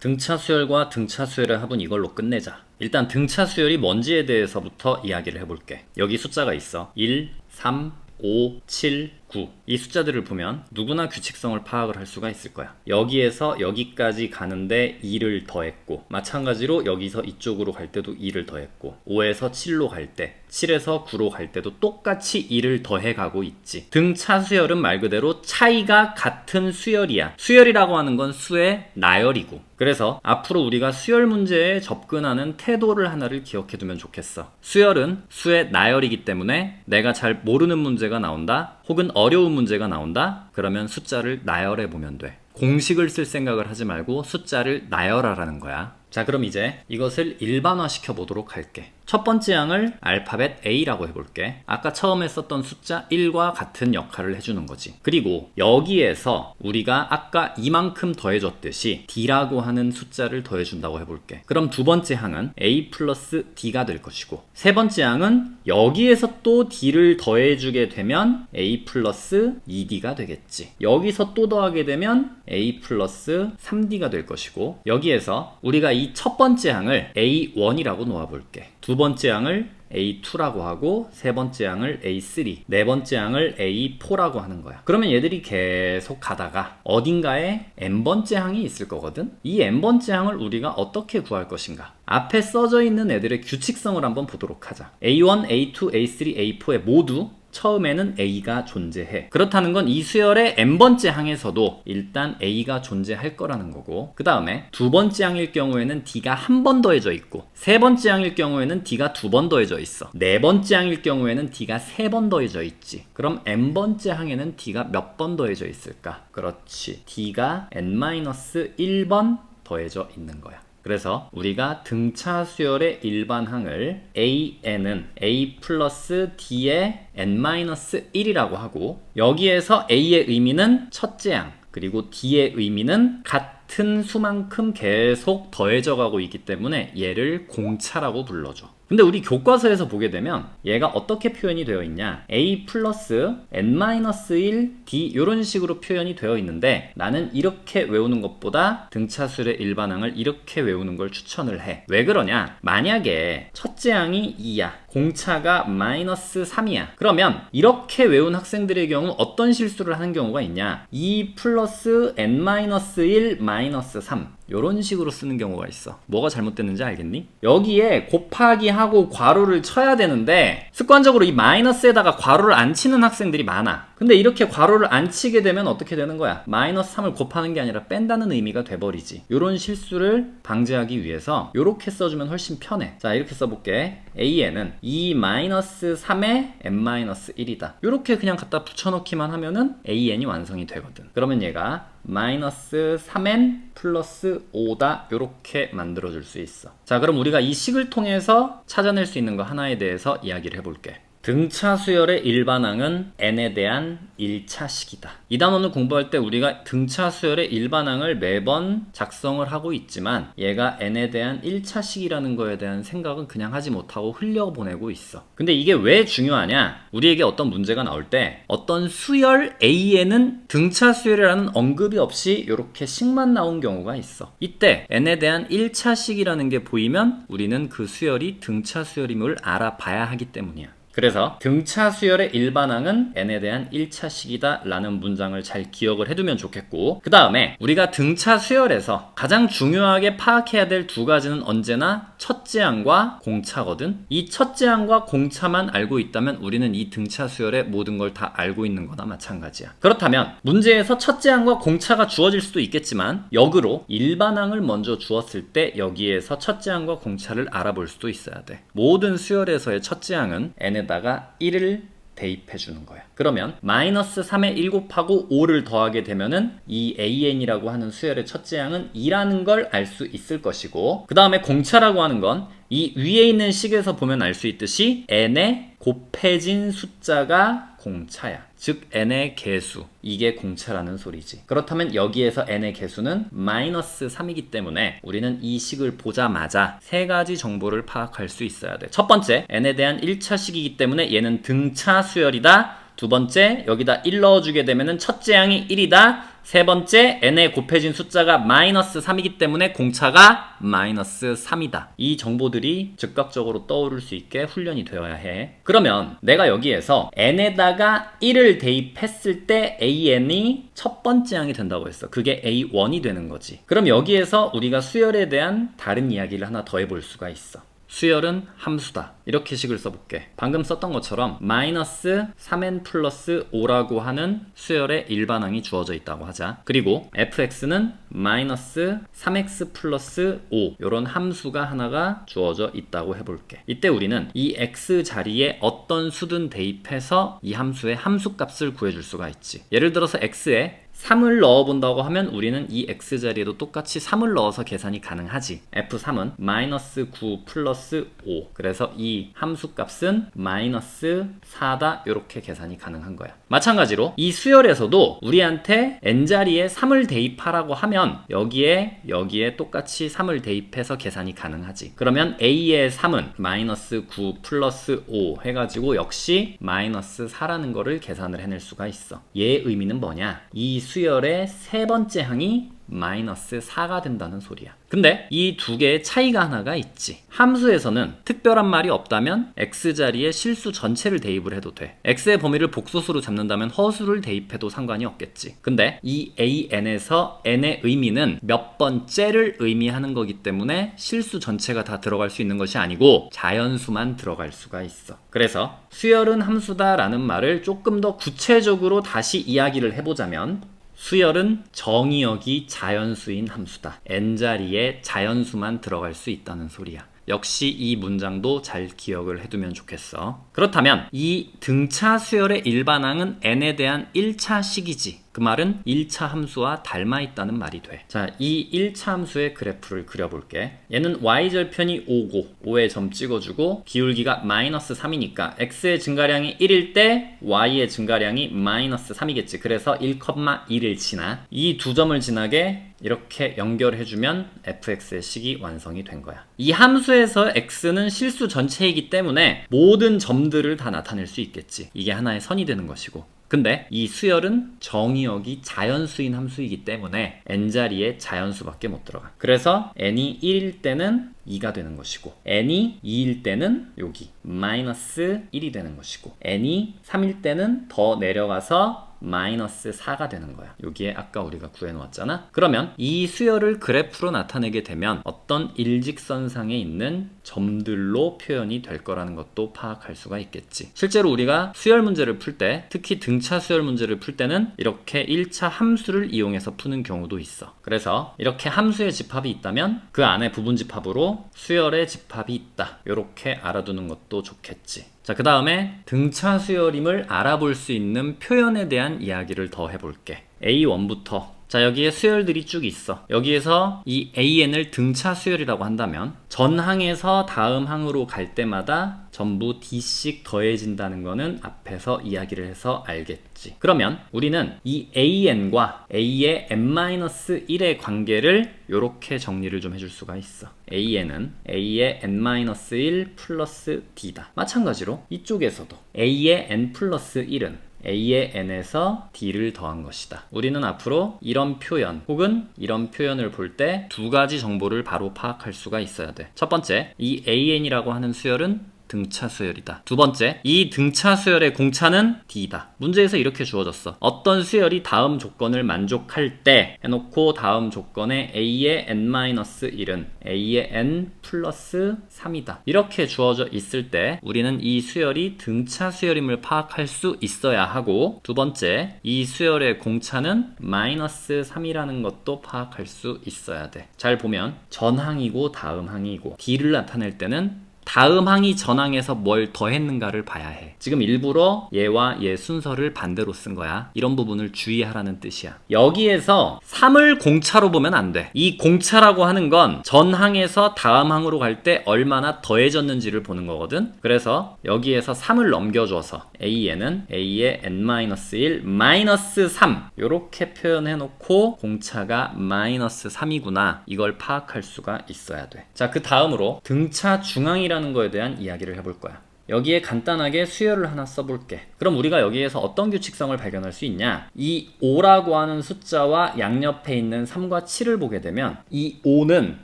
등차 수열과 등차 수열의 합은 이걸로 끝내자. 일단 등차 수열이 뭔지에 대해서부터 이야기를 해볼게. 여기 숫자가 있어. 1, 3, 5, 7, 9. 이 숫자들을 보면 누구나 규칙성을 파악을 할 수가 있을 거야. 여기에서 여기까지 가는데 2를 더했고, 마찬가지로 여기서 이쪽으로 갈 때도 2를 더했고, 5에서 7로 갈 때, 7에서 9로 갈 때도 똑같이 2를 더해가고 있지. 등차 수열은 말 그대로 차이가 같은 수열이야. 수열이라고 하는 건 수의 나열이고, 그래서 앞으로 우리가 수열 문제에 접근하는 태도를 하나를 기억해 두면 좋겠어. 수열은 수의 나열이기 때문에 내가 잘 모르는 문제가 나온다, 혹은 어려운 문제가 나온다, 그러면 숫자를 나열해 보면 돼. 공식을 쓸 생각을 하지 말고 숫자를 나열하라는 거야. 자, 그럼 이제 이것을 일반화 시켜 보도록 할게. 첫 번째 항을 알파벳 A라고 해볼게. 아까 처음에 썼던 숫자 1과 같은 역할을 해주는 거지. 그리고 여기에서 우리가 아까 이만큼 더해줬듯이 D라고 하는 숫자를 더해준다고 해볼게. 그럼 두 번째 항은 A 플러스 D가 될 것이고, 세 번째 항은 여기에서 또 D를 더해주게 되면 A 플러스 2D가 되겠지. 여기서 또 더하게 되면 A 플러스 3D가 될 것이고, 여기에서 우리가 이 첫 번째 항을 A1이라고 놓아볼게. 두 번째 항을 A2라고 하고, 세 번째 항을 A3, 네 번째 항을 A4라고 하는 거야. 그러면 얘들이 계속 가다가 어딘가에 n번째 항이 있을 거거든? 이 n번째 항을 우리가 어떻게 구할 것인가? 앞에 써져 있는 애들의 규칙성을 한번 보도록 하자. A1, A2, A3, A4에 모두 처음에는 A가 존재해. 그렇다는 건 이 수열의 n번째 항에서도 일단 A가 존재할 거라는 거고, 그 다음에 두 번째 항일 경우에는 D가 한 번 더해져 있고, 세 번째 항일 경우에는 D가 두 번 더해져 있어. 네 번째 항일 경우에는 D가 세 번 더해져 있지. 그럼 n번째 항에는 D가 몇 번 더해져 있을까? 그렇지. D가 n-1번 더해져 있는 거야. 그래서 우리가 등차 수열의 일반항을 AN은 A 플러스 D의 n-1이라고 하고, 여기에서 A의 의미는 첫째 항, 그리고 D의 의미는 같은 수만큼 계속 더해져 가고 있기 때문에 얘를 공차라고 불러줘. 근데 우리 교과서에서 보게 되면 얘가 어떻게 표현이 되어 있냐, A 플러스 n-1 D 이런 식으로 표현이 되어 있는데, 나는 이렇게 외우는 것보다 등차수열의 일반항을 이렇게 외우는 걸 추천을 해. 왜 그러냐, 만약에 첫째 항이 2야, 공차가 마이너스 3이야. 그러면 이렇게 외운 학생들의 경우 어떤 실수를 하는 경우가 있냐, 2 플러스 n-1 마이너스 3 이런 식으로 쓰는 경우가 있어. 뭐가 잘못됐는지 알겠니? 여기에 곱하기 하고 괄호를 쳐야 되는데 습관적으로 이 마이너스에다가 괄호를 안 치는 학생들이 많아. 근데 이렇게 괄호를 안 치게 되면 어떻게 되는 거야? 마이너스 3을 곱하는 게 아니라 뺀다는 의미가 돼버리지. 이런 실수를 방지하기 위해서 이렇게 써주면 훨씬 편해. 자, 이렇게 써볼게. AN은 2-3의 n-1이다. 이렇게 그냥 갖다 붙여넣기만 하면은 AN이 완성이 되거든. 그러면 얘가 마이너스 3n 플러스 5다, 이렇게 만들어줄 수 있어. 자, 그럼 우리가 이 식을 통해서 찾아낼 수 있는 거 하나에 대해서 이야기를 해볼게. 등차 수열의 일반항은 n에 대한 1차식이다. 이 단원을 공부할 때 우리가 등차 수열의 일반항을 매번 작성을 하고 있지만 얘가 n에 대한 1차식이라는 거에 대한 생각은 그냥 하지 못하고 흘려보내고 있어. 근데 이게 왜 중요하냐, 우리에게 어떤 문제가 나올 때 어떤 수열 A에는 등차 수열이라는 언급이 없이 이렇게 식만 나온 경우가 있어. 이때 n에 대한 1차식이라는 게 보이면 우리는 그 수열이 등차 수열임을 알아봐야 하기 때문이야. 그래서 등차 수열의 일반항은 n에 대한 1차식이다 라는 문장을 잘 기억을 해두면 좋겠고, 그 다음에 우리가 등차 수열에서 가장 중요하게 파악해야 될 두 가지는 언제나 첫째 항과 공차거든. 이 첫째 항과 공차만 알고 있다면 우리는 이 등차 수열의 모든 걸 다 알고 있는 거나 마찬가지야. 그렇다면 문제에서 첫째 항과 공차가 주어질 수도 있겠지만 역으로 일반항을 먼저 주었을 때 여기에서 첫째 항과 공차를 알아볼 수도 있어야 돼. 모든 수열에서의 첫째 항은 n에다가 1을 대입해 주는 거야. 그러면 마이너스 3에 1 곱하고 5를 더하게 되면은 이 AN이라고 하는 수열의 첫째 항은 2라는 걸 알 수 있을 것이고, 그 다음에 공차라고 하는 건 이 위에 있는 식에서 보면 알 수 있듯이 n에 곱해진 숫자가 공차야. 즉 n의 개수, 이게 공차라는 소리지. 그렇다면 여기에서 n의 개수는 마이너스 3이기 때문에 우리는 이 식을 보자마자 세 가지 정보를 파악할 수 있어야 돼. 첫 번째, n에 대한 1차식이기 때문에 얘는 등차 수열이다. 두 번째 여기다 1 넣어주게 되면은 첫째 항이 1이다. 세 번째 n에 곱해진 숫자가 마이너스 3이기 때문에 공차가 마이너스 3이다. 이 정보들이 즉각적으로 떠오를 수 있게 훈련이 되어야 해. 그러면 내가 여기에서 n에다가 1을 대입했을 때 an이 첫 번째 항이 된다고 했어. 그게 a1이 되는 거지. 그럼 여기에서 우리가 수열에 대한 다른 이야기를 하나 더 해볼 수가 있어. 수열은 함수다. 이렇게 식을 써볼게. 방금 썼던 것처럼 마이너스 3n 플러스 5라고 하는 수열의 일반항이 주어져 있다고 하자. 그리고 fx는 마이너스 3x 플러스 5 이런 함수가 하나가 주어져 있다고 해볼게. 이때 우리는 이 x 자리에 어떤 수든 대입해서 이 함수의 함수값을 구해줄 수가 있지. 예를 들어서 x에 3을 넣어본다고 하면 우리는 이 x자리에도 똑같이 3을 넣어서 계산이 가능하지. f3은 마이너스 9 플러스 5. 그래서 이 함수값은 마이너스 4다. 이렇게 계산이 가능한 거야. 마찬가지로 이 수열에서도 우리한테 n자리에 3을 대입하라고 하면 여기에 똑같이 3을 대입해서 계산이 가능하지. 그러면 a의 3은 마이너스 9 플러스 5 해가지고 역시 마이너스 4라는 거를 계산을 해낼 수가 있어. 얘의 의미는 뭐냐? 이 수열의 세 번째 항이 마이너스 4가 된다는 소리야. 근데 이 두 개의 차이가 하나가 있지. 함수에서는 특별한 말이 없다면 x자리에 실수 전체를 대입을 해도 돼. x의 범위를 복소수로 잡는다면 허수를 대입해도 상관이 없겠지. 근데 이 an에서 n의 의미는 몇 번째를 의미하는 거기 때문에 실수 전체가 다 들어갈 수 있는 것이 아니고 자연수만 들어갈 수가 있어. 그래서 수열은 함수다라는 말을 조금 더 구체적으로 다시 이야기를 해보자면 수열은 정의역이 자연수인 함수다. n자리에 자연수만 들어갈 수 있다는 소리야. 역시 이 문장도 잘 기억을 해두면 좋겠어. 그렇다면 이 등차 수열의 일반항은 n에 대한 1차 식이지. 그 말은 1차 함수와 닮아 있다는 말이 돼. 자, 이 1차 함수의 그래프를 그려볼게. 얘는 y절편이 5고 5에 점 찍어주고 기울기가 마이너스 3이니까 x의 증가량이 1일 때 y의 증가량이 마이너스 3이겠지. 그래서 1,1을 지나 이 두 점을 지나게 이렇게 연결해주면 fx의 식이 완성이 된 거야. 이 함수에서 x는 실수 전체이기 때문에 모든 점들을 다 나타낼 수 있겠지. 이게 하나의 선이 되는 것이고. 근데 이 수열은 정의역이 자연수인 함수이기 때문에 n자리에 자연수밖에 못 들어가. 그래서 n이 1일 때는 2가 되는 것이고 n이 2일 때는 여기 마이너스 1이 되는 것이고 n이 3일 때는 더 내려가서 마이너스 4가 되는 거야. 여기에 아까 우리가 구해놓았잖아. 그러면 이 수열을 그래프로 나타내게 되면 어떤 일직선상에 있는 점들로 표현이 될 거라는 것도 파악할 수가 있겠지. 실제로 우리가 수열 문제를 풀 때, 특히 등차 수열 문제를 풀 때는 이렇게 1차 함수를 이용해서 푸는 경우도 있어. 그래서 이렇게 함수의 집합이 있다면 그 안에 부분 집합으로 수열의 집합이 있다. 이렇게 알아두는 것도 좋겠지. 자, 그 다음에 등차 수열임을 알아볼 수 있는 표현에 대한 이야기를 더 해볼게. A1부터. 자, 여기에 수열들이 쭉 있어. 여기에서 이 AN을 등차 수열이라고 한다면 전항에서 다음 항으로 갈 때마다 전부 D씩 더해진다는 거는 앞에서 이야기를 해서 알겠지. 그러면 우리는 이 AN과 A의 n-1의 관계를 이렇게 정리를 좀 해줄 수가 있어. AN은 A의 n-1 플러스 D다. 마찬가지로 이쪽에서도 A의 n 플러스 1은 A의 n에서 D를 더한 것이다. 우리는 앞으로 이런 표현 혹은 이런 표현을 볼 때 두 가지 정보를 바로 파악할 수가 있어야 돼. 첫 번째, 이 AN이라고 하는 수열은 등차 수열이다. 두 번째, 이 등차 수열의 공차는 D다. 문제에서 이렇게 주어졌어. 어떤 수열이 다음 조건을 만족할 때 해놓고 다음 조건에 A의 n-1은 A의 n 플러스 3이다. 이렇게 주어져 있을 때 우리는 이 수열이 등차 수열임을 파악할 수 있어야 하고, 두 번째, 이 수열의 공차는 마이너스 3이라는 것도 파악할 수 있어야 돼. 잘 보면 전항이고 다음 항이고 D를 나타낼 때는 다음 항이 전항에서 뭘 더했는가를 봐야 해. 지금 일부러 얘와 얘 순서를 반대로 쓴 거야. 이런 부분을 주의하라는 뜻이야. 여기에서 3을 공차로 보면 안 돼. 이 공차라고 하는 건 전항에서 다음 항으로 갈 때 얼마나 더해졌는지를 보는 거거든. 그래서 여기에서 3을 넘겨줘서 AN은 A의 n-1 마이너스 3 이렇게 표현해놓고 공차가 마이너스 3이구나. 이걸 파악할 수가 있어야 돼. 자, 그 다음으로 등차 중항이라는 거에 대한 이야기를 해볼 거야. 여기에 간단하게 수열을 하나 써볼게. 그럼 우리가 여기에서 어떤 규칙성을 발견할 수 있냐? 이 5라고 하는 숫자와 양옆에 있는 3과 7을 보게 되면 이 5는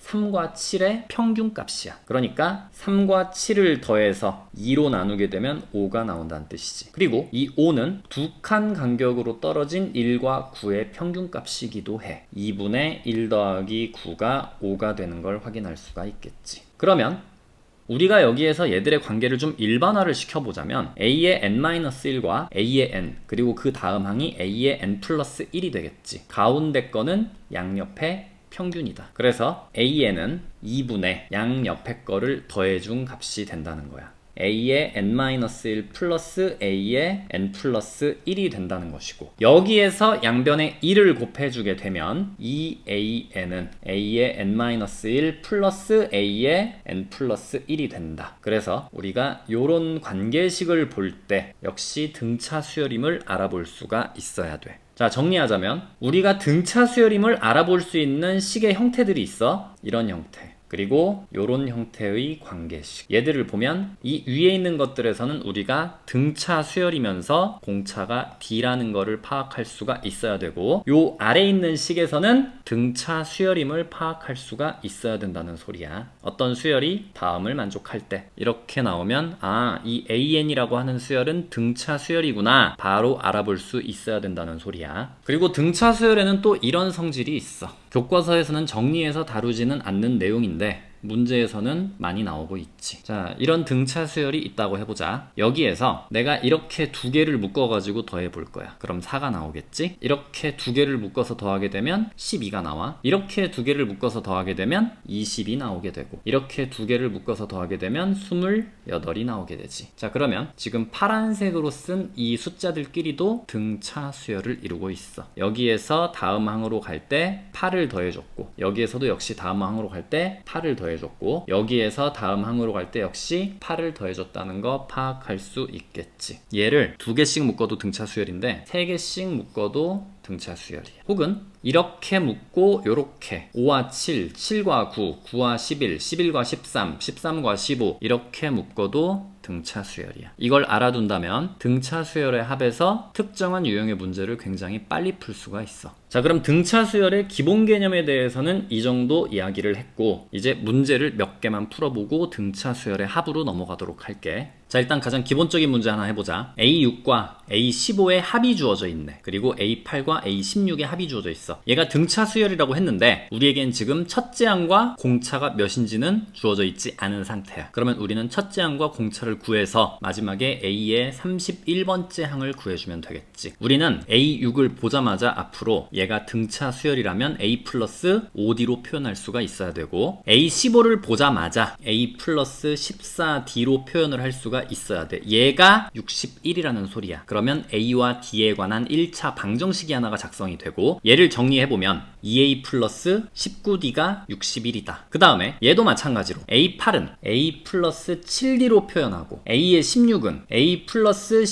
3과 7의 평균값이야. 그러니까 3과 7을 더해서 2로 나누게 되면 5가 나온다는 뜻이지. 그리고 이 5는 두 칸 간격으로 떨어진 1과 9의 평균값이기도 해. 2분의 1 더하기 9가 5가 되는 걸 확인할 수가 있겠지. 그러면 우리가 여기에서 얘들의 관계를 좀 일반화를 시켜보자면 A의 n-1과 A의 n 그리고 그 다음 항이 A의 n 플러스 1이 되겠지. 가운데 거는 양옆의 평균이다. 그래서 AN은 2분의 양옆의 거를 더해준 값이 된다는 거야. A의 n-1 플러스 A의 n 플러스 1이 된다는 것이고, 여기에서 양변에 1을 곱해주게 되면 이 AN은 A의 n-1 플러스 A의 n 플러스 1이 된다. 그래서 우리가 이런 관계식을 볼 때 역시 등차 수열임을 알아볼 수가 있어야 돼. 자, 정리하자면 우리가 등차 수열임을 알아볼 수 있는 식의 형태들이 있어. 이런 형태. 그리고 이런 형태의 관계식. 얘들을 보면 이 위에 있는 것들에서는 우리가 등차 수열이면서 공차가 D라는 거를 파악할 수가 있어야 되고, 요 아래 있는 식에서는 등차 수열임을 파악할 수가 있어야 된다는 소리야. 어떤 수열이 다음을 만족할 때 이렇게 나오면 아, 이 AN이라고 하는 수열은 등차 수열이구나 바로 알아볼 수 있어야 된다는 소리야. 그리고 등차 수열에는 또 이런 성질이 있어. 교과서에서는 정리해서 다루지는 않는 내용인데 문제에서는 많이 나오고 있지. 자, 이런 등차 수열이 있다고 해보자. 여기에서 내가 이렇게 두 개를 묶어가지고 더해볼 거야. 그럼 4가 나오겠지? 이렇게 두 개를 묶어서 더하게 되면 12가 나와. 이렇게 두 개를 묶어서 더하게 되면 20이 나오게 되고, 이렇게 두 개를 묶어서 더하게 되면 28이 나오게 되지. 자, 그러면 지금 파란색으로 쓴 이 숫자들끼리도 등차 수열을 이루고 있어. 여기에서 다음 항으로 갈 때 8을 더해줬고, 여기에서도 역시 다음 항으로 갈 때 8을 더해줬고, 여기에서 다음 항으로 갈 때 역시 8을 더해줬다는 거 파악할 수 있겠지. 얘를 두 개씩 묶어도 등차 수열인데 세 개씩 묶어도 등차 수열이야. 혹은 이렇게 묶고 요렇게 5와 7, 7과 9, 9와 11, 11과 13, 13과 15 이렇게 묶어도 등차 수열이야. 이걸 알아둔다면 등차 수열의 합에서 특정한 유형의 문제를 굉장히 빨리 풀 수가 있어. 자, 그럼 등차 수열의 기본 개념에 대해서는 이 정도 이야기를 했고, 이제 문제를 몇 개만 풀어보고 등차 수열의 합으로 넘어가도록 할게. 자, 일단 가장 기본적인 문제 하나 해보자. A6과 A15의 합이 주어져 있네. 그리고 A8과 A16의 합이 주어져 있어. 얘가 등차 수열이라고 했는데 우리에겐 지금 첫째 항과 공차가 몇인지는 주어져 있지 않은 상태야. 그러면 우리는 첫째 항과 공차를 구해서 마지막에 A의 31번째 항을 구해주면 되겠지. 우리는 A6을 보자마자 앞으로 얘가 등차 수열이라면 A 플러스 5D로 표현할 수가 있어야 되고, A15를 보자마자 A 플러스 14D로 표현을 할 수가 있어야 돼. 얘가 61이라는 소리야. 그러면 A와 D에 관한 1차 방정식이 하나가 작성이 되고, 얘를 정리해보면 2A 플러스 19D가 61이다. 그 다음에 얘도 마찬가지로 A8은 A 플러스 7D로 표현하고, A의 16은 A 플러스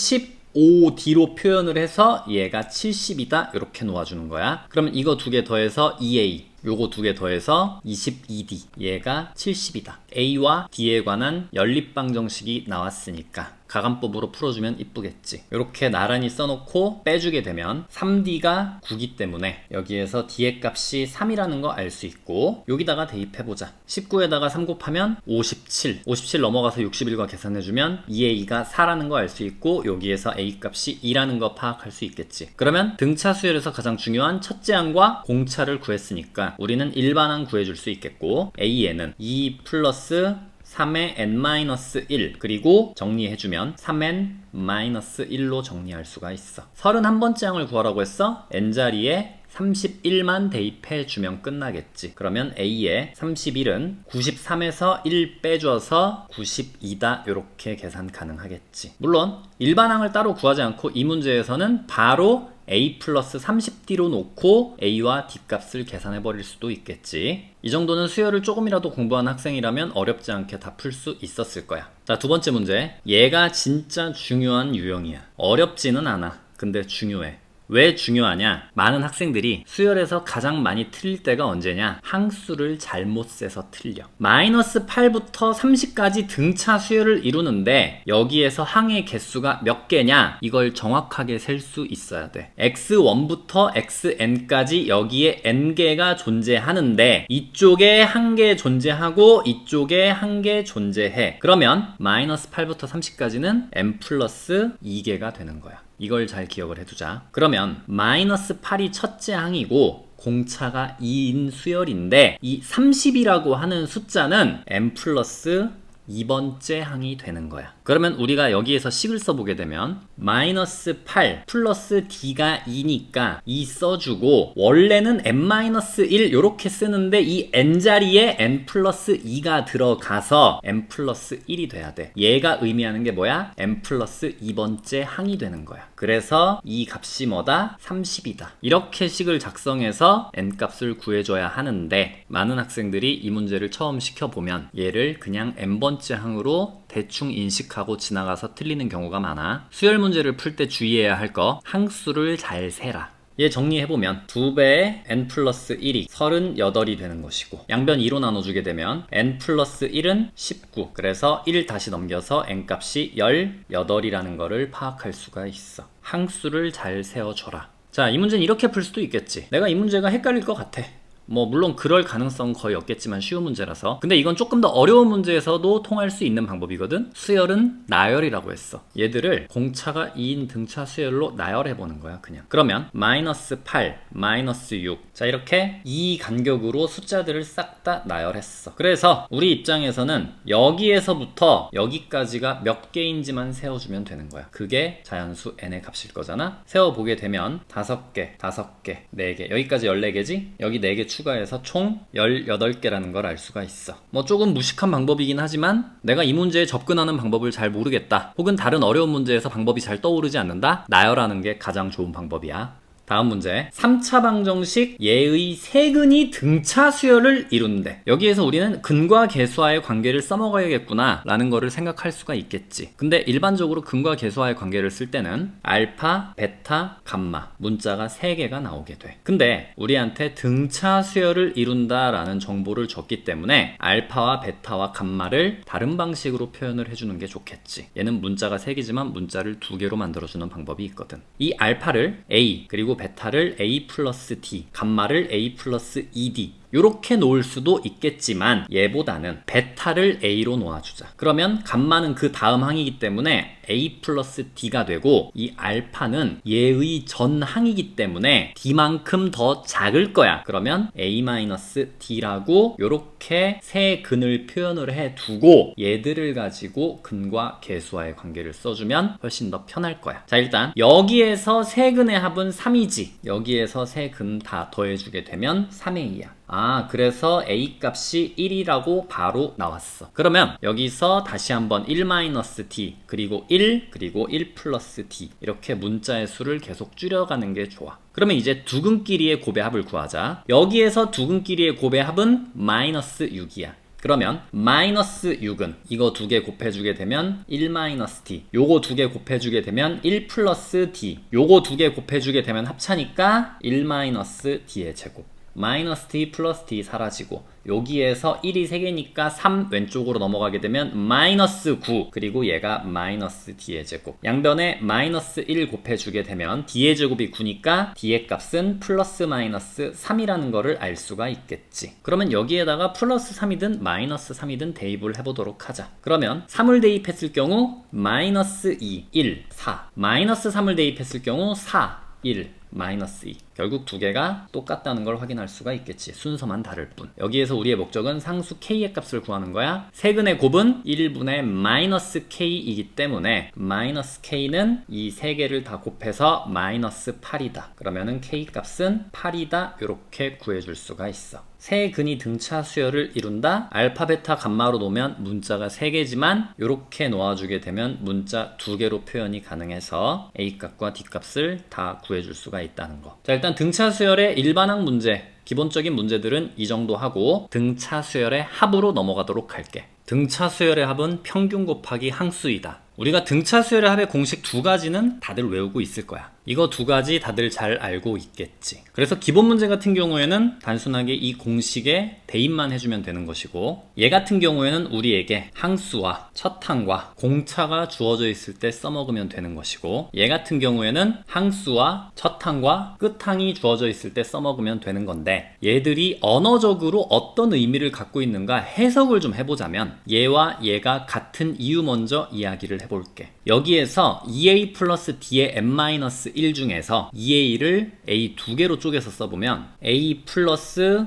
15D로 표현을 해서 얘가 70이다 이렇게 놓아주는 거야. 그러면 이거 두 개 더해서 2A, 요거 두 개 더해서 22D, 얘가 70이다. A와 D에 관한 연립방정식이 나왔으니까 가감법으로 풀어주면 이쁘겠지. 이렇게 나란히 써놓고 빼주게 되면 3D가 9기 때문에 여기에서 D의 값이 3이라는 거 알 수 있고, 여기다가 대입해보자. 19에다가 3 곱하면 57, 57 넘어가서 61과 계산해주면 2A가 4라는 거 알 수 있고, 여기에서 A 값이 2라는 거 파악할 수 있겠지. 그러면 등차 수열에서 가장 중요한 첫째 항과 공차를 구했으니까 우리는 일반항 구해줄 수 있겠고, A에는 2 플러스 3의 n-1 그리고 정리해주면 3n-1로 정리할 수가 있어. 31번째 항을 구하라고 했어. n자리에 31만 대입해주면 끝나겠지. 그러면 A의 31은 93에서 1 빼줘서 92다 이렇게 계산 가능하겠지. 물론 일반항을 따로 구하지 않고 이 문제에서는 바로 A 플러스 30D로 놓고 A와 D 값을 계산해 버릴 수도 있겠지. 이 정도는 수열을 조금이라도 공부한 학생이라면 어렵지 않게 다 풀 수 있었을 거야. 자, 두 번째 문제. 얘가 진짜 중요한 유형이야. 어렵지는 않아. 근데 중요해. 왜 중요하냐? 많은 학생들이 수열에서 가장 많이 틀릴 때가 언제냐? 항수를 잘못 세서 틀려. 마이너스 8부터 30까지 등차 수열을 이루는데 여기에서 항의 개수가 몇 개냐? 이걸 정확하게 셀 수 있어야 돼. x1부터 xn까지 여기에 n개가 존재하는데 이쪽에 한 개 존재하고 이쪽에 한 개 존재해. 그러면 마이너스 8부터 30까지는 n 플러스 2개가 되는 거야. 이걸 잘 기억을 해두자. 그러면 마이너스 8이 첫째 항이고 공차가 2인 수열인데 이 30이라고 하는 숫자는 n 플러스 2번째 항이 되는 거야. 그러면 우리가 여기에서 식을 써보게 되면 마이너스 8 플러스 d가 2니까 2 써주고 원래는 n-1 이렇게 쓰는데 이 n자리에 n 플러스 2가 들어가서 n 플러스 1이 돼야 돼. 얘가 의미하는 게 뭐야? n 플러스 2번째 항이 되는 거야. 그래서 이 값이 뭐다? 30이다. 이렇게 식을 작성해서 n 값을 구해줘야 하는데 많은 학생들이 이 문제를 처음 시켜보면 얘를 그냥 n번째 항으로 대충 인식하고 지나가서 틀리는 경우가 많아. 수열 문제를 풀 때 주의해야 할 거, 항수를 잘 세라. 얘 정리해보면 2배의 n 플러스 1이 38이 되는 것이고 양변 2로 나눠주게 되면 n 플러스 1은 19. 그래서 1 다시 넘겨서 n 값이 18이라는 거를 파악할 수가 있어. 항수를 잘 세워줘라. 자, 이 문제는 이렇게 풀 수도 있겠지. 내가 이 문제가 헷갈릴 것 같아. 뭐 물론 그럴 가능성은 거의 없겠지만 쉬운 문제라서. 근데 이건 조금 더 어려운 문제에서도 통할 수 있는 방법이거든. 수열은 나열이라고 했어. 얘들을 공차가 2인 등차 수열로 나열해보는 거야 그냥. 그러면 마이너스 8, 마이너스 6. 자, 이렇게 이 간격으로 숫자들을 싹 다 나열했어. 그래서 우리 입장에서는 여기에서부터 여기까지가 몇 개인지만 세워주면 되는 거야. 그게 자연수 n의 값일 거잖아. 세워보게 되면 5개, 5개, 4개, 여기까지 14개지? 여기 4개 추가해서 총 18개라는 걸 알 수가 있어. 뭐 조금 무식한 방법이긴 하지만 내가 이 문제에 접근하는 방법을 잘 모르겠다, 혹은 다른 어려운 문제에서 방법이 잘 떠오르지 않는다, 나열하는 게 가장 좋은 방법이야. 다음 문제. 3차 방정식 얘의 세근이 등차 수열을 이룬대. 여기에서 우리는 근과 계수와의 관계를 써먹어야겠구나 라는 거를 생각할 수가 있겠지. 근데 일반적으로 근과 계수와의 관계를 쓸 때는 알파, 베타, 감마 문자가 3개가 나오게 돼. 근데 우리한테 등차 수열을 이룬다 라는 정보를 줬기 때문에 알파와 베타와 감마를 다른 방식으로 표현을 해주는 게 좋겠지. 얘는 문자가 3개지만 문자를 2개로 만들어주는 방법이 있거든. 이 알파를 A, 그리고 베타를 A 플러스 D, 감마를 A 플러스 2D 요렇게 놓을 수도 있겠지만 얘보다는 베타를 A로 놓아주자. 그러면 감마는 그 다음 항이기 때문에 A 플러스 D가 되고 이 알파는 얘의 전 항이기 때문에 D만큼 더 작을 거야. 그러면 A 마이너스 D라고 요렇게 세 근을 표현을 해두고 얘들을 가지고 근과 계수와의 관계를 써주면 훨씬 더 편할 거야. 자, 일단 여기에서 세 근의 합은 3이지. 여기에서 세 근 다 더해주게 되면 3A야. 아, 그래서 A 값이 1이라고 바로 나왔어. 그러면 여기서 다시 한번 1-D, 그리고 1, 그리고 1 플러스 D 이렇게 문자의 수를 계속 줄여가는 게 좋아. 그러면 이제 두 근끼리의 곱의 합을 구하자. 여기에서 두 근끼리의 곱의 합은 마이너스 6이야. 그러면 마이너스 6은 이거 2개 곱해주게 되면 1-D, 요거 2개 곱해주게 되면 1 플러스 D, 요거 2개 곱해주게 되면 합차니까 1-D의 제곱. 마이너스 D 플러스 D 사라지고 여기에서 1이 3개니까 3 왼쪽으로 넘어가게 되면 마이너스 9, 그리고 얘가 마이너스 D의 제곱. 양변에 마이너스 1 곱해주게 되면 D의 제곱이 9니까 D의 값은 플러스 마이너스 3이라는 거를 알 수가 있겠지. 그러면 여기에다가 플러스 3이든 마이너스 3이든 대입을 해보도록 하자. 그러면 3을 대입했을 경우 마이너스 2, 1, 4, 마이너스 3을 대입했을 경우 4, 1, 마이너스 2. 결국 두 개가 똑같다는 걸 확인할 수가 있겠지. 순서만 다를 뿐. 여기에서 우리의 목적은 상수 K의 값을 구하는 거야. 세근의 곱은 1분의 마이너스 K이기 때문에 마이너스 K는 이 세 개를 다 곱해서 마이너스 8이다. 그러면은 K 값은 8이다. 이렇게 구해줄 수가 있어. 세 근이 등차 수열을 이룬다. 알파, 베타, 감마로 놓으면 문자가 3개지만 이렇게 놓아주게 되면 문자 2개로 표현이 가능해서 A값과 D값을 다 구해줄 수가 있다는 거. 자, 일단 등차 수열의 일반항 문제, 기본적인 문제들은 이 정도 하고 등차 수열의 합으로 넘어가도록 할게. 등차 수열의 합은 평균 곱하기 항수이다. 우리가 등차 수열의 합의 공식 두 가지는 다들 외우고 있을 거야. 이거 두 가지 다들 잘 알고 있겠지. 그래서 기본 문제 같은 경우에는 단순하게 이 공식에 대입만 해주면 되는 것이고, 얘 같은 경우에는 우리에게 항수와 첫 항과 공차가 주어져 있을 때 써먹으면 되는 것이고, 얘 같은 경우에는 항수와 첫 항과 끝 항이 주어져 있을 때 써먹으면 되는 건데, 얘들이 언어적으로 어떤 의미를 갖고 있는가 해석을 좀 해보자면, 얘와 얘가 같은 이유 먼저 이야기를 해볼게. 여기에서 2a 플러스 d의 n-1 중에서 2a를 a 두 개로 쪼개서 써보면 a 플러스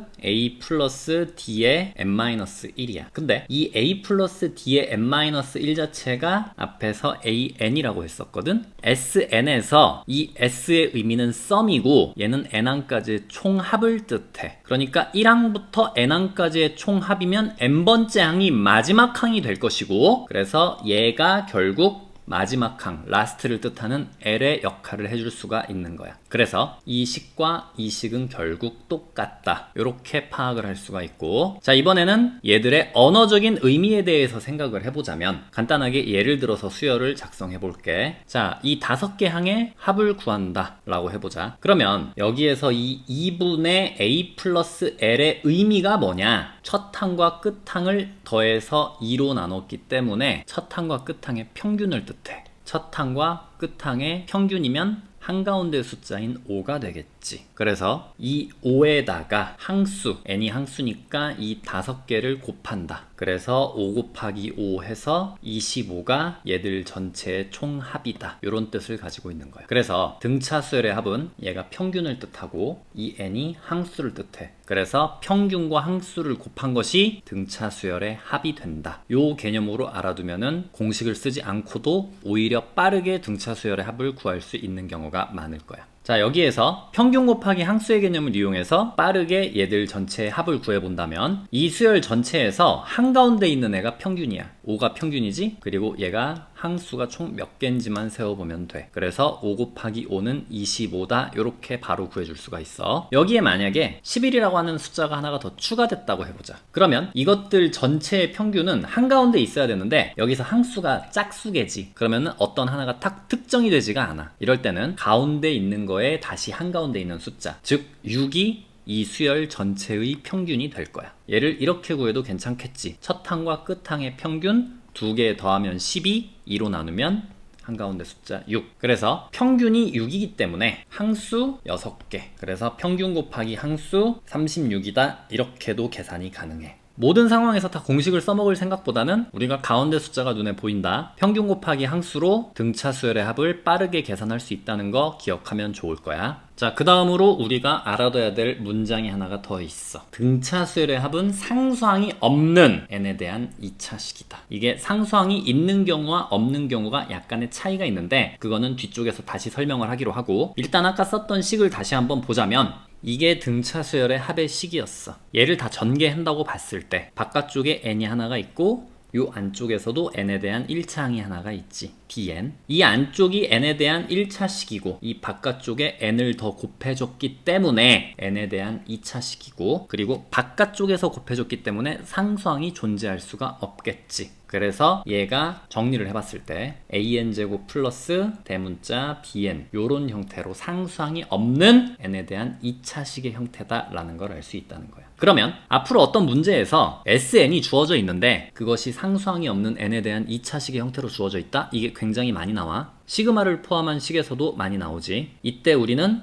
d의 n-1이야. 근데 이 a 플러스 d의 n-1 자체가 앞에서 an이라고 했었거든. sn에서 이 s의 의미는 썸이고 얘는 n항까지의 총합을 뜻해. 그러니까 1항부터 n항까지의 총합이면 n번째 항이 마지막 항이 될 것이고, 그래서 얘가 결국 마지막 항, 라스트를 뜻하는 L의 역할을 해줄 수가 있는 거야. 그래서 이 식과 이 식은 결국 똑같다. 이렇게 파악을 할 수가 있고, 자, 이번에는 얘들의 언어적인 의미에 대해서 생각을 해보자면, 간단하게 예를 들어서 수열을 작성해 볼게. 자, 이 5개 항의 합을 구한다 라고 해보자. 그러면 여기에서 이 2분의 a 플러스 l의 의미가 뭐냐? 첫 항과 끝 항을 더해서 2로 나눴기 때문에 첫 항과 끝 항의 평균을 뜻해. 첫 항과 끝 항의 평균이면 한가운데 숫자인 5가 되겠지. 그래서 이 5에다가 항수, n이 항수니까 이 5개를 곱한다. 그래서 5 곱하기 5 해서 25가 얘들 전체의 총합이다. 이런 뜻을 가지고 있는 거야. 그래서 등차 수열의 합은 얘가 평균을 뜻하고 이 n이 항수를 뜻해. 그래서 평균과 항수를 곱한 것이 등차 수열의 합이 된다. 요 개념으로 알아두면은 공식을 쓰지 않고도 오히려 빠르게 등차 수열의 합을 구할 수 있는 경우가 많을 거야. 자, 여기에서 평균 곱하기 항수의 개념을 이용해서 빠르게 얘들 전체의 합을 구해본다면, 이 수열 전체에서 한가운데 있는 애가 평균이야. 5가 평균이지? 그리고 얘가 항수가 총 몇 개인지만 세워보면 돼. 그래서 5 곱하기 5는 25다. 이렇게 바로 구해줄 수가 있어. 여기에 만약에 11이라고 하는 숫자가 하나가 더 추가됐다고 해보자. 그러면 이것들 전체의 평균은 한가운데 있어야 되는데 여기서 항수가 짝수개지. 그러면 어떤 하나가 딱 특정이 되지가 않아. 이럴 때는 가운데 있는 거에 다시 한가운데 있는 숫자, 즉 6이 이 수열 전체의 평균이 될 거야. 얘를 이렇게 구해도 괜찮겠지. 첫 항과 끝 항의 평균 2개 더하면 12, 2로 나누면 한가운데 숫자 6. 그래서 평균이 6이기 때문에 항수 6개. 그래서 평균 곱하기 항수 36이다. 이렇게도 계산이 가능해. 모든 상황에서 다 공식을 써먹을 생각보다는 우리가 가운데 숫자가 눈에 보인다. 평균 곱하기 항수로 등차 수열의 합을 빠르게 계산할 수 있다는 거 기억하면 좋을 거야. 자, 그 다음으로 우리가 알아둬야 될 문장이 하나가 더 있어. 등차 수열의 합은 상수항이 없는 n에 대한 2차식이다. 이게 상수항이 있는 경우와 없는 경우가 약간의 차이가 있는데 그거는 뒤쪽에서 다시 설명을 하기로 하고, 일단 아까 썼던 식을 다시 한번 보자면 이게 등차 수열의 합의 식이었어. 얘를 다 전개한다고 봤을 때 바깥쪽에 n이 하나가 있고 요 안쪽에서도 n에 대한 1차항이 하나가 있지. dn. 이 안쪽이 n에 대한 1차식이고 이 바깥쪽에 n을 더 곱해줬기 때문에 n에 대한 2차식이고, 그리고 바깥쪽에서 곱해줬기 때문에 상수항이 존재할 수가 없겠지. 그래서 얘가 정리를 해봤을 때 an제곱 플러스 대문자 bn 요런 형태로 상수항이 없는 n에 대한 2차식의 형태다라는 걸 알 수 있다는 거야. 그러면 앞으로 어떤 문제에서 sn이 주어져 있는데 그것이 상수항이 없는 n에 대한 2차식의 형태로 주어져 있다? 이게 굉장히 많이 나와. 시그마를 포함한 식에서도 많이 나오지. 이때 우리는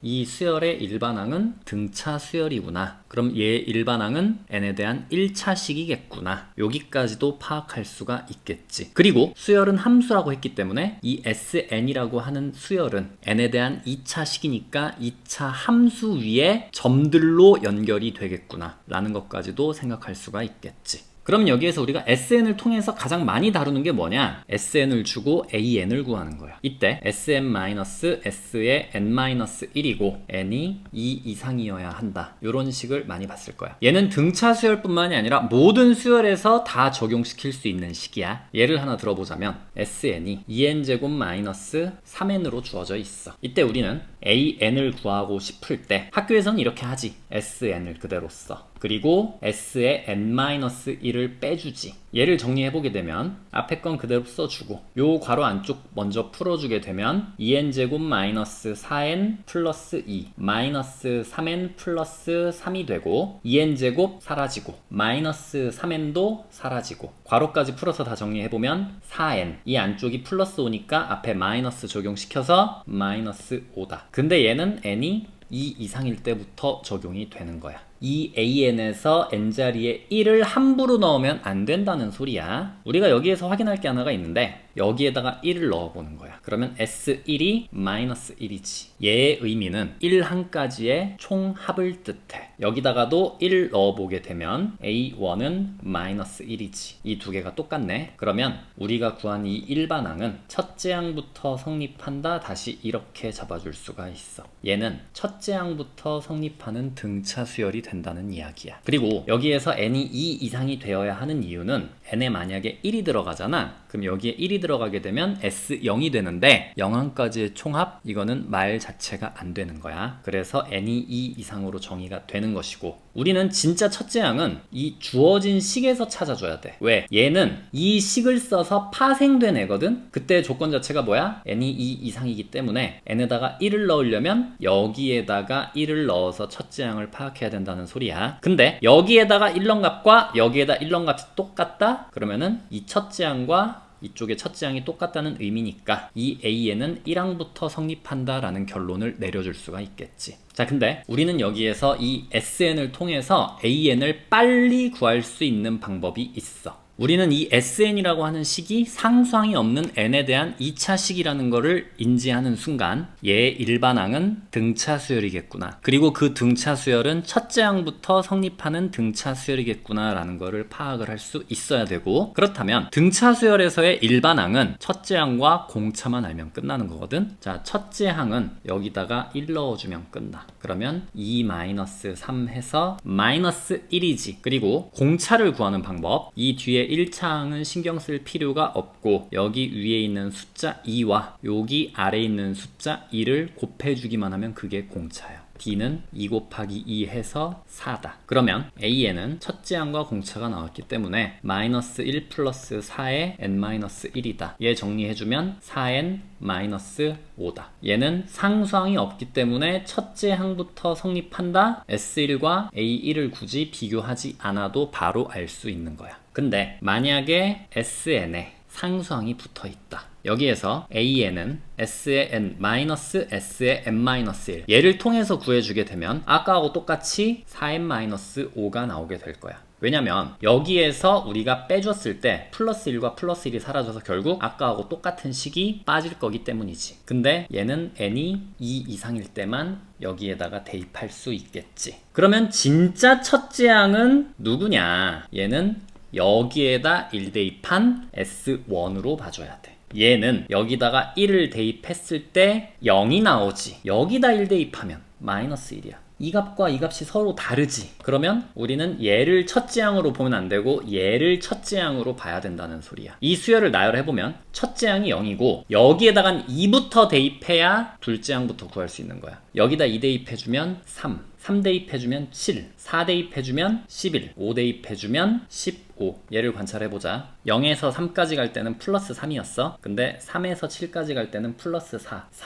이 수열의 일반항은 등차 수열이구나. 그럼 얘 일반항은 n에 대한 1차식이겠구나. 여기까지도 파악할 수가 있겠지. 그리고 수열은 함수라고 했기 때문에 이 sn이라고 하는 수열은 n에 대한 2차식이니까 2차 함수 위에 점들로 연결이 되겠구나 라는 것까지도 생각할 수가 있겠지. 그럼 여기에서 우리가 SN을 통해서 가장 많이 다루는 게 뭐냐? SN을 주고 AN을 구하는 거야. 이때 SN-S의 N-1이고 N이 2 이상이어야 한다. 이런 식을 많이 봤을 거야. 얘는 등차 수열뿐만이 아니라 모든 수열에서 다 적용시킬 수 있는 식이야. 예를 하나 들어보자면 SN이 2n제곱 마이너스 3n으로 주어져 있어. 이때 우리는 AN을 구하고 싶을 때 학교에서는 이렇게 하지. SN을 그대로 써. 그리고 s에 n-1을 빼주지. 얘를 정리해보게 되면 앞에 건 그대로 써주고 요 괄호 안쪽 먼저 풀어주게 되면 2n제곱 마이너스 4n 플러스 2 마이너스 3n 플러스 3이 되고 2n제곱 사라지고 마이너스 3n도 사라지고 괄호까지 풀어서 다 정리해보면 4n 이 안쪽이 플러스 5니까 앞에 마이너스 적용시켜서 마이너스 5다. 근데 얘는 n이 2 이상일 때부터 적용이 되는 거야. 이 an에서 n자리에 1을 함부로 넣으면 안 된다는 소리야. 우리가 여기에서 확인할 게 하나가 있는데 여기에다가 1을 넣어보는 거야. 그러면 s1이 마이너스 1이지. 얘의 의미는 1항까지의 총합을 뜻해. 여기다가도 1 넣어보게 되면 a1은 마이너스 1이지. 이 두 개가 똑같네. 그러면 우리가 구한 이 일반항은 첫째 항부터 성립한다. 다시 이렇게 잡아줄 수가 있어. 얘는 첫째 항부터 성립하는 등차 수열이 된다는 이야기야. 그리고 여기에서 n이 2 이상이 되어야 하는 이유는 n에 만약에 1이 들어가잖아. 그럼 여기에 1이 들어가게 되면 S0이 되는데 0항까지의 총합 이거는 말 자체가 안 되는 거야. 그래서 n이 2 이상으로 정의가 되는 것이고 우리는 진짜 첫째 항은 이 주어진 식에서 찾아줘야 돼. 왜? 얘는 이 식을 써서 파생된 애거든? 그때 조건 자체가 뭐야? n이 2 이상이기 때문에 n에다가 1을 넣으려면 여기에다가 1을 넣어서 첫째 항을 파악해야 된다는 소리야. 근데 여기에다가 1런 값과 여기에다 1런 값이 똑같다? 그러면은 이 첫째 항과 이쪽의 첫째 항이 똑같다는 의미니까 이 AN은 1항부터 성립한다 라는 결론을 내려줄 수가 있겠지. 자, 근데 우리는 여기에서 이 SN을 통해서 AN을 빨리 구할 수 있는 방법이 있어. 우리는 이 SN이라고 하는 식이 상수항이 없는 n에 대한 2차 식이라는 거를 인지하는 순간 얘의 일반항은 등차 수열이겠구나. 그리고 그 등차 수열은 첫째 항부터 성립하는 등차 수열이겠구나 라는 거를 파악을 할 수 있어야 되고 그렇다면 등차 수열에서의 일반항은 첫째 항과 공차만 알면 끝나는 거거든. 자, 첫째 항은 여기다가 1 넣어주면 끝나. 그러면 2-3 해서 마이너스 1이지. 그리고 공차를 구하는 방법 이 뒤에 1차항은 신경 쓸 필요가 없고 여기 위에 있는 숫자 2와 여기 아래에 있는 숫자 2를 곱해주기만 하면 그게 공차야. D는 2 곱하기 2 해서 4다. 그러면 AN은 첫째 항과 공차가 나왔기 때문에 마이너스 1 플러스 4의 n-1이다. 얘 정리해주면 4n 마이너스 5다. 얘는 상수항이 없기 때문에 첫째 항부터 성립한다. S1과 A1을 굳이 비교하지 않아도 바로 알 수 있는 거야. 근데 만약에 SN에 상수항이 붙어 있다. 여기에서 AN은 S의 N 마이너스 S의 N-1 얘를 통해서 구해주게 되면 아까하고 똑같이 4N-5가 나오게 될 거야. 왜냐면 여기에서 우리가 빼줬을 때 플러스 1과 플러스 1이 사라져서 결국 아까하고 똑같은 식이 빠질 거기 때문이지. 근데 얘는 n이 2 이상일 때만 여기에다가 대입할 수 있겠지. 그러면 진짜 첫째 항은 누구냐? 얘는 여기에다 1 대입한 S1으로 봐줘야 돼. 얘는 여기다가 1을 대입했을 때 0이 나오지. 여기다 1 대입하면 마이너스 1이야. 이 값과 이 값이 서로 다르지. 그러면 우리는 얘를 첫째 항으로 보면 안 되고 얘를 첫째 항으로 봐야 된다는 소리야. 이 수열을 나열해보면 첫째 항이 0이고 여기에다가 2부터 대입해야 둘째 항부터 구할 수 있는 거야. 여기다 2 대입해주면 3 대입해주면 7, 4 대입해주면 11, 5 대입해주면 15. 얘를 관찰해보자. 0에서 3까지 갈 때는 플러스 3이었어. 근데 3에서 7까지 갈 때는 플러스 4.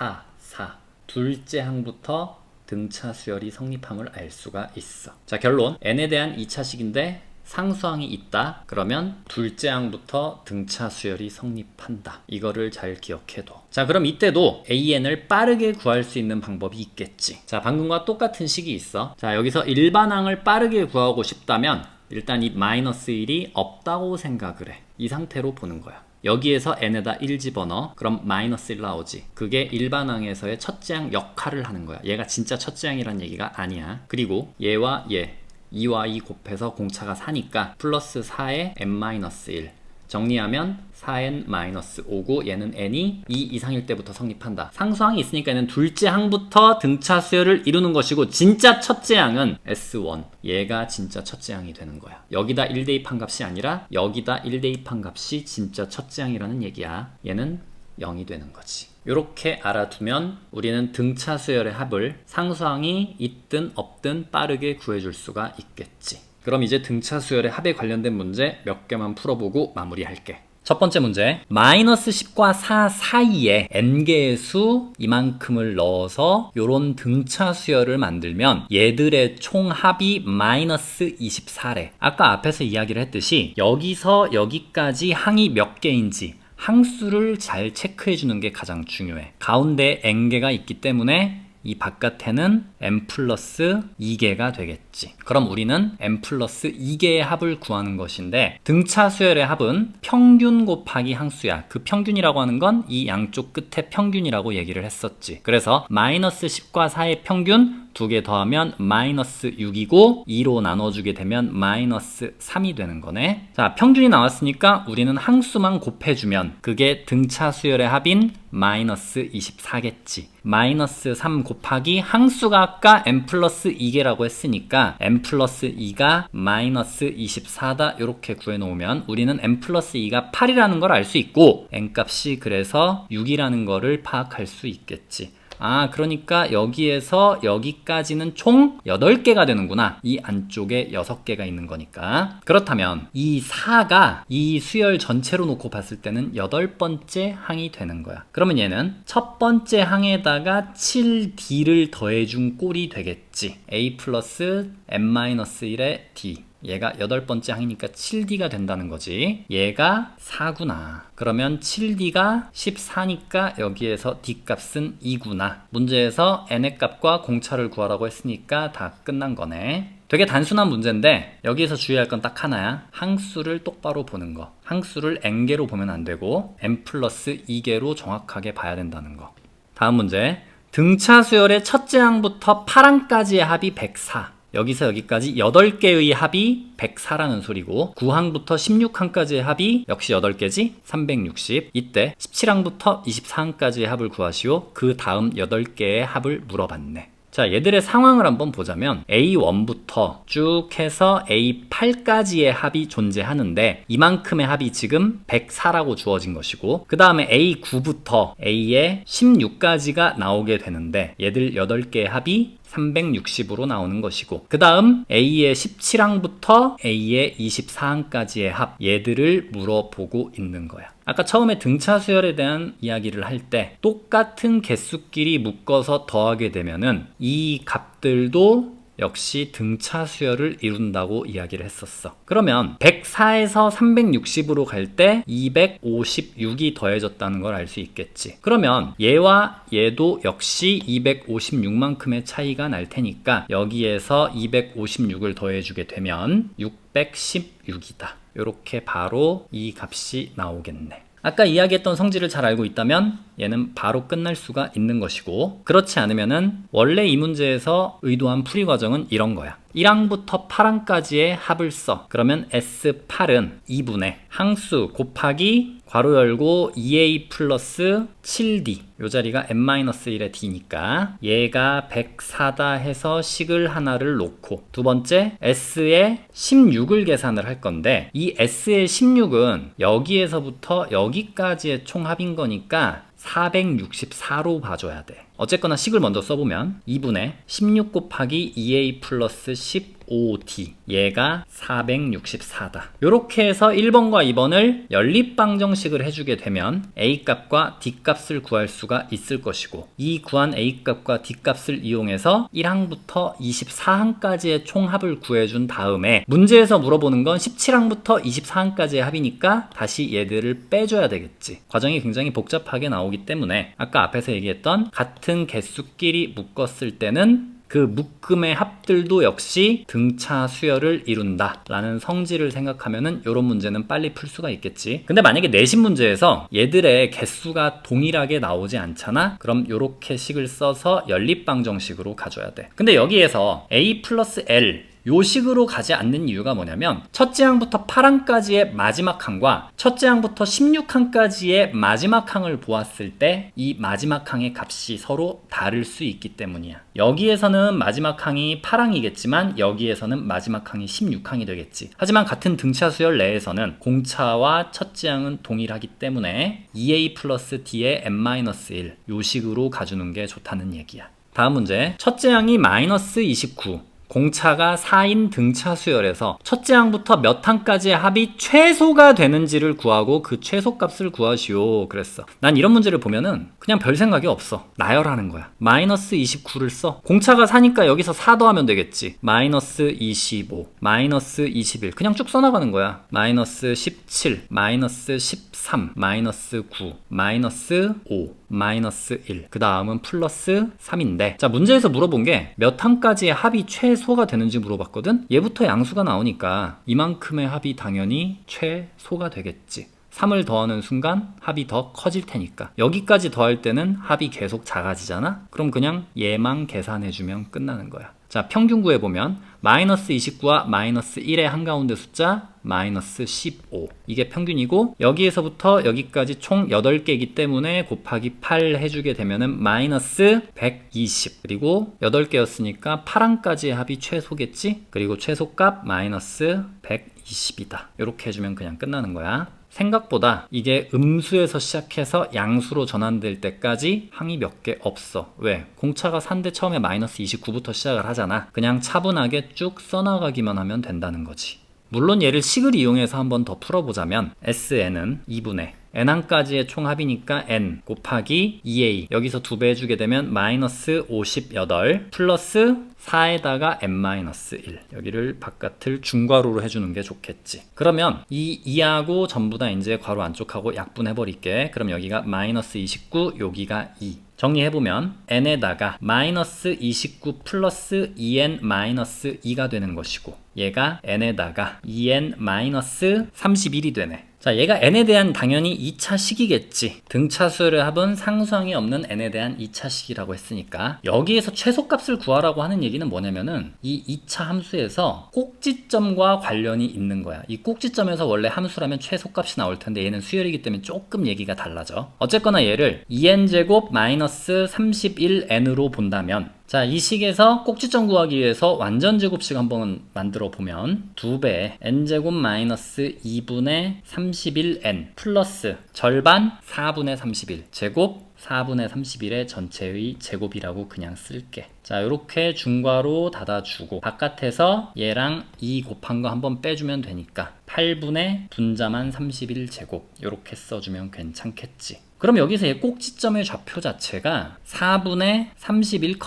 둘째 항부터 등차 수열이 성립함을 알 수가 있어. 자, 결론. n에 대한 2차식인데 상수항이 있다. 그러면 둘째 항부터 등차 수열이 성립한다. 이거를 잘 기억해둬. 자, 그럼 이때도 AN을 빠르게 구할 수 있는 방법이 있겠지. 자, 방금과 똑같은 식이 있어. 자, 여기서 일반항을 빠르게 구하고 싶다면 일단 이 마이너스 1이 없다고 생각을 해. 이 상태로 보는 거야. 여기에서 n에다 1 집어넣어. 그럼 마이너스 1 나오지. 그게 일반항에서의 첫째 항 역할을 하는 거야. 얘가 진짜 첫째 항이란 얘기가 아니야. 그리고 얘와 얘 2와 2 곱해서 공차가 4니까 플러스 4의 n-1 정리하면 4n-5고 얘는 n이 2 이상일 때부터 성립한다. 상수항이 있으니까 얘는 둘째 항부터 등차 수열을 이루는 것이고 진짜 첫째 항은 S1 얘가 진짜 첫째 항이 되는 거야. 여기다 1 대입한 값이 아니라 여기다 1 대입한 값이 진짜 첫째 항이라는 얘기야. 얘는 0이 되는 거지. 이렇게 알아두면 우리는 등차 수열의 합을 상수항이 있든 없든 빠르게 구해줄 수가 있겠지. 그럼 이제 등차 수열의 합에 관련된 문제 몇 개만 풀어보고 마무리할게. 첫 번째 문제, 마이너스 10과 4 사이에 n개의 수 이만큼을 넣어서 요런 등차 수열을 만들면 얘들의 총합이 마이너스 24래. 아까 앞에서 이야기를 했듯이 여기서 여기까지 항이 몇 개인지 항수를 잘 체크해 주는 게 가장 중요해. 가운데 n개가 있기 때문에 이 바깥에는 n 플러스 2개가 되겠지. 그럼 우리는 n 플러스 2개의 합을 구하는 것인데 등차 수열의 합은 평균 곱하기 항수야. 그 평균이라고 하는 건 이 양쪽 끝에 평균이라고 얘기를 했었지. 그래서 마이너스 10과 4의 평균 2개 더하면 마이너스 6이고 2로 나눠주게 되면 마이너스 3이 되는 거네. 자, 평균이 나왔으니까 우리는 항수만 곱해주면 그게 등차 수열의 합인 마이너스 24겠지. 마이너스 3 곱하기 항수가 아까 n 플러스 2개라고 했으니까 n 플러스 2가 마이너스 24다. 이렇게 구해놓으면 우리는 n 플러스 2가 8이라는 걸 알 수 있고 n 값이 그래서 6이라는 거를 파악할 수 있겠지. 아, 그러니까 여기에서 여기까지는 총 8개가 되는구나. 이 안쪽에 6개가 있는 거니까. 그렇다면 이 4가 이 수열 전체로 놓고 봤을 때는 8번째 항이 되는 거야. 그러면 얘는 첫 번째 항에다가 7D를 더해준 꼴이 되겠지. A 플러스 n-1의 D. 얘가 8번째 항이니까 7D가 된다는 거지. 얘가 4구나. 그러면 7D가 14니까 여기에서 D 값은 2구나. 문제에서 n의 값과 공차를 구하라고 했으니까 다 끝난 거네. 되게 단순한 문제인데 여기에서 주의할 건 딱 하나야. 항수를 똑바로 보는 거. 항수를 n개로 보면 안 되고 n 플러스 2개로 정확하게 봐야 된다는 거. 다음 문제. 등차 수열의 첫째 항부터 8항까지의 합이 104. 여기서 여기까지 8개의 합이 104라는 소리고 9항부터 16항까지의 합이 역시 8개지? 360. 이때 17항부터 24항까지의 합을 구하시오. 그 다음 8개의 합을 물어봤네. 자, 얘들의 상황을 한번 보자면 A1부터 쭉 해서 A8까지의 합이 존재하는데 이만큼의 합이 지금 104라고 주어진 것이고 그 다음에 A9부터 A의 16까지가 나오게 되는데 얘들 8개의 합이 360으로 나오는 것이고 그 다음 A의 17항부터 A의 24항까지의 합 얘들을 물어보고 있는 거야. 아까 처음에 등차 수열에 대한 이야기를 할 때 똑같은 개수끼리 묶어서 더하게 되면은 이 값들도 역시 등차 수열을 이룬다고 이야기를 했었어. 그러면 104에서 360으로 갈 때 256이 더해졌다는 걸 알 수 있겠지. 그러면 얘와 얘도 역시 256만큼의 차이가 날 테니까 여기에서 256을 더해주게 되면 616이다. 이렇게 바로 이 값이 나오겠네. 아까 이야기했던 성질을 잘 알고 있다면 얘는 바로 끝날 수가 있는 것이고 그렇지 않으면은 원래 이 문제에서 의도한 풀이 과정은 이런 거야. 1항부터 8항까지의 합을 써. 그러면 S8은 2분의 항수 곱하기 괄호 열고 2A 플러스 7D 요 자리가 n-1의 D니까 얘가 104다 해서 식을 하나를 놓고 두 번째 S의 16을 계산을 할 건데 이 S의 16은 여기에서부터 여기까지의 총합인 거니까 464로 봐줘야 돼. 어쨌거나 식을 먼저 써보면 2분의 16 곱하기 2A 플러스 15D 얘가 464다. 이렇게 해서 1번과 2번을 연립방정식을 해주게 되면 A값과 D값을 구할 수가 있을 것이고 이 구한 A값과 D값을 이용해서 1항부터 24항까지의 총합을 구해준 다음에 문제에서 물어보는 건 17항부터 24항까지의 합이니까 다시 얘들을 빼줘야 되겠지. 과정이 굉장히 복잡하게 나오기 때문에 아까 앞에서 얘기했던 같은 개수끼리 묶었을 때는 그 묶음의 합들도 역시 등차 수열을 이룬다 라는 성질을 생각하면은 이런 문제는 빨리 풀 수가 있겠지. 근데 만약에 내신 문제에서 얘들의 개수가 동일하게 나오지 않잖아? 그럼 이렇게 식을 써서 연립방정식으로 가져야 돼. 근데 여기에서 A 플러스 L 요 식으로 가지 않는 이유가 뭐냐면 첫째 항부터 8항까지의 마지막 항과 첫째 항부터 16항까지의 마지막 항을 보았을 때 이 마지막 항의 값이 서로 다를 수 있기 때문이야. 여기에서는 마지막 항이 8항이겠지만 여기에서는 마지막 항이 16항이 되겠지. 하지만 같은 등차 수열 내에서는 공차와 첫째 항은 동일하기 때문에 2a 플러스 d의 n-1 요 식으로 가주는 게 좋다는 얘기야. 다음 문제. 첫째 항이 마이너스 29, 공차가 4인 등차 수열에서 첫째 항부터 몇 항까지의 합이 최소가 되는지를 구하고 그 최소값을 구하시오 그랬어. 난 이런 문제를 보면은 그냥 별 생각이 없어. 나열하는 거야. 마이너스 29를 써. 공차가 4니까 여기서 4 더하면 되겠지. 마이너스 25, 마이너스 21 그냥 쭉 써나가는 거야. 마이너스 17, 마이너스 13, 마이너스 9, 마이너스 5, 마이너스 1. 그 다음은 플러스 3인데 자, 문제에서 물어본 게 몇 항까지의 합이 최소가 되는지 물어봤거든. 얘부터 양수가 나오니까 이만큼의 합이 당연히 최소가 되겠지. 3을 더하는 순간 합이 더 커질 테니까 여기까지 더할 때는 합이 계속 작아지잖아. 그럼 그냥 얘만 계산해주면 끝나는 거야. 자, 평균 구해보면 마이너스 29와 마이너스 1의 한가운데 숫자 마이너스 15 이게 평균이고 여기에서부터 여기까지 총 8개이기 때문에 곱하기 8 해주게 되면은 마이너스 120 그리고 8개였으니까 8항까지의 합이 최소겠지. 그리고 최소값 마이너스 120이다. 이렇게 해주면 그냥 끝나는 거야. 생각보다 이게 음수에서 시작해서 양수로 전환될 때까지 항이 몇 개 없어. 왜? 공차가 4인데 처음에 마이너스 29부터 시작을 하잖아. 그냥 차분하게 쭉 써나가기만 하면 된다는 거지. 물론 얘를 식을 이용해서 한번 더 풀어보자면 SN은 2분의 n항까지의 총합이니까 n 곱하기 2a 여기서 2배 해주게 되면 마이너스 58 플러스 4에다가 n-1 여기를 바깥을 중괄호로 해주는 게 좋겠지. 그러면 이 2하고 전부 다 이제 괄호 안쪽하고 약분해 버릴게. 그럼 여기가 마이너스 29 여기가 2 정리해보면 n에다가 마이너스 29 플러스 2n 마이너스 2가 되는 것이고 얘가 n에다가 2n 마이너스 31이 되네. 자, 얘가 n에 대한 당연히 2차 식이겠지. 등차 수열의 합은 상수항이 없는 n에 대한 2차 식이라고 했으니까 여기에서 최소값을 구하라고 하는 얘기는 뭐냐면은 이 2차 함수에서 꼭지점과 관련이 있는 거야. 이 꼭지점에서 원래 함수라면 최소값이 나올 텐데 얘는 수열이기 때문에 조금 얘기가 달라져. 어쨌거나 얘를 2n제곱 마이너스 31n으로 본다면 자, 이 식에서 꼭지점 구하기 위해서 완전 제곱식 한번 만들어 보면 2배 n제곱 마이너스 2분의 31n 플러스 절반 4분의 31 제곱 4분의 31의 전체의 제곱이라고 그냥 쓸게. 자, 이렇게 중괄호 닫아주고 바깥에서 얘랑 2 곱한 거 한번 빼주면 되니까 8분의 분자만 31제곱 이렇게 써주면 괜찮겠지. 그럼 여기서 얘 꼭지점의 좌표 자체가 4분의 31,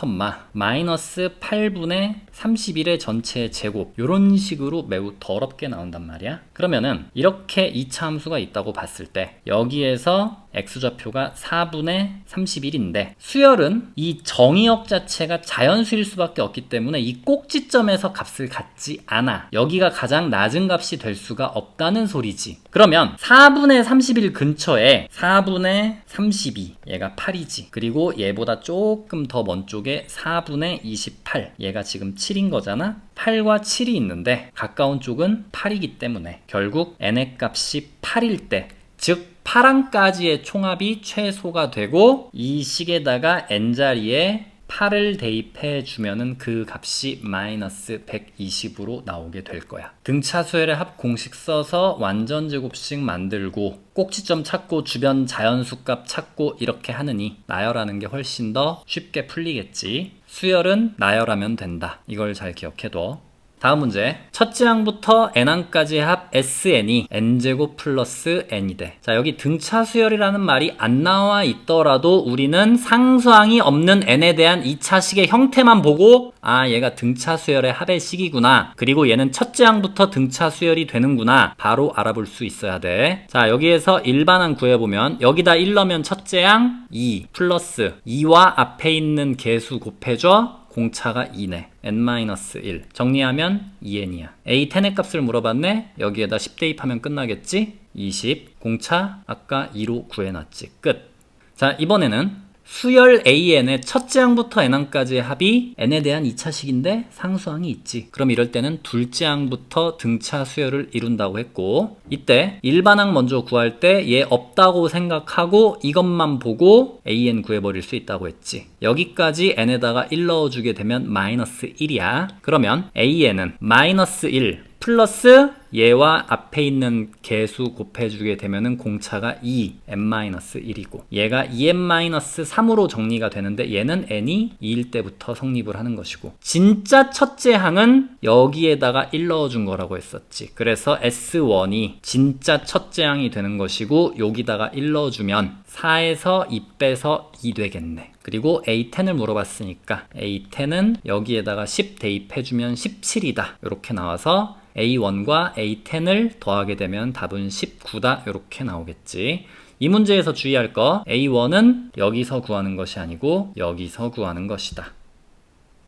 마이너스 8분의 31의 전체 제곱 이런 식으로 매우 더럽게 나온단 말이야. 그러면은 이렇게 2차 함수가 있다고 봤을 때 여기에서 x좌표가 4분의 31인데 수열은 이 정의역 자체가 자연수일 수밖에 없기 때문에 이 꼭지점에서 값을 갖지 않아. 여기가 가장 낮은 값이 될 수가 없다는 소리지. 그러면 4분의 31 근처에 4분의 32 얘가 8이지. 그리고 얘보다 조금 더 먼 쪽에 4분의 28 얘가 지금 7인 거잖아. 8과 7이 있는데 가까운 쪽은 8이기 때문에 결국 n의 값이 8일 때 즉 8항까지의 총합이 최소가 되고 이 식에다가 n자리에 8을 대입해 주면은 그 값이 마이너스 120으로 나오게 될 거야. 등차 수열의 합 공식 써서 완전 제곱식 만들고 꼭지점 찾고 주변 자연수 값 찾고 이렇게 하느니 나열하는 게 훨씬 더 쉽게 풀리겠지. 수열은 나열하면 된다. 이걸 잘 기억해둬. 다음 문제. 첫째 항부터 n항까지의 합 SN이 n제곱 플러스 n이 돼. 자, 여기 등차 수열이라는 말이 안 나와 있더라도 우리는 상수항이 없는 n에 대한 2차식의 형태만 보고 아, 얘가 등차 수열의 합의 식이구나. 그리고 얘는 첫째 항부터 등차 수열이 되는구나. 바로 알아볼 수 있어야 돼. 자, 여기에서 일반항 구해보면 여기다 1 넣으면 첫째 항 2 플러스 2와 앞에 있는 개수 곱해줘. 공차가 2네. n-1 정리하면 2n이야. a 10의 값을 물어봤네. 여기에다 10 대입하면 끝나겠지. 20 공차 아까 2로 구해놨지. 끝. 자, 이번에는 수열 AN의 첫째 항부터 n항까지의 합이 n에 대한 2차식인데 상수항이 있지. 그럼 이럴 때는 둘째 항부터 등차 수열을 이룬다고 했고, 이때 일반항 먼저 구할 때 얘 없다고 생각하고 이것만 보고 AN 구해버릴 수 있다고 했지. 여기까지 n에다가 1 넣어주게 되면 마이너스 1이야. 그러면 AN은 마이너스 1 플러스 얘와 앞에 있는 개수 곱해주게 되면은 공차가 2n-1이고 얘가 2n-3으로 정리가 되는데 얘는 n이 2일 때부터 성립을 하는 것이고, 진짜 첫째 항은 여기에다가 1 넣어준 거라고 했었지. 그래서 S1이 진짜 첫째 항이 되는 것이고 여기다가 1 넣어주면 4에서 2 빼서 2 되겠네. 그리고 A10을 물어봤으니까 A10은 여기에다가 10 대입해주면 17이다 이렇게 나와서 A1과 A10을 더하게 되면 답은 19다 이렇게 나오겠지. 이 문제에서 주의할 거, A1은 여기서 구하는 것이 아니고 여기서 구하는 것이다.